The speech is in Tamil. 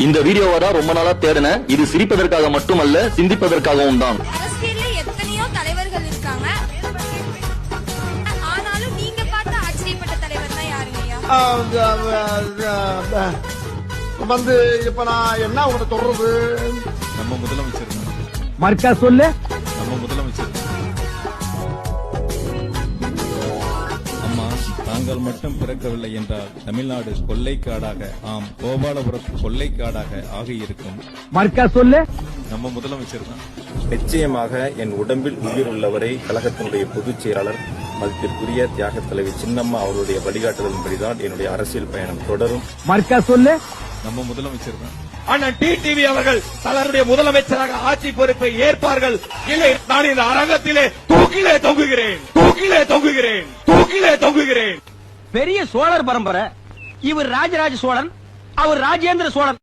இந்த வீடியோவை தான் ரொம்ப நாளா தேடினேன். இது சிரிப்பதற்காக மட்டுமல்ல, சிந்திப்பதற்காகவும் தான். அரசியல்ல எத்தனையோ தலைவர்கள் இருக்காங்க. ஆனாலும் நீங்க பார்த்து ஆச்சரியப்பட்ட தலைவர் தான் யாருங்கய்யா? வந்து இப்ப நான் என்ன உங்களை சொல்றது? நம்ம முதலமைச்சர் தான். மர்க்கா சொல்லு. நம்ம முதலமைச்சர் தான். அம்மா, தாங்கள் மட்டும் பிறக்கவில்லை என்றால் தமிழ்நாடு கொள்ளைக்காடாக, ஆம் கோபாலபுரம் கொள்ளைக்காடாக ஆகியிருக்கும். மர்க்கா சொல்லு. நம்ம முதலமைச்சர் தான். நிச்சயமாக என் உடம்பில் உயிர் உள்ளவரை கழகத்தினுடைய பொதுச் செயலாளர் மதிப்பிற்குரிய தியாக தலைவி சின்னம்மா அவருடைய வழிகாட்டுதலின்படிதான் என்னுடைய அரசியல் பயணம் தொடரும். மர்க்கா சொல்லு. நம்ம முதலமைச்சர் தான். அண்ணன் டிடிவி அவர்கள் தங்களுடைய முதலமைச்சராக ஆட்சி பொறுப்பை ஏற்பார்கள். இல்லை, நான் இந்த அரங்கத்திலே தூக்கிலே தொங்குகிறேன், தூக்கிலே தொங்குகிறேன், தூக்கிலே தொங்குகிறேன். பெரிய சோழர் பரம்பரை. இவர் ராஜராஜ சோழன், அவர் ராஜேந்திர சோழன்.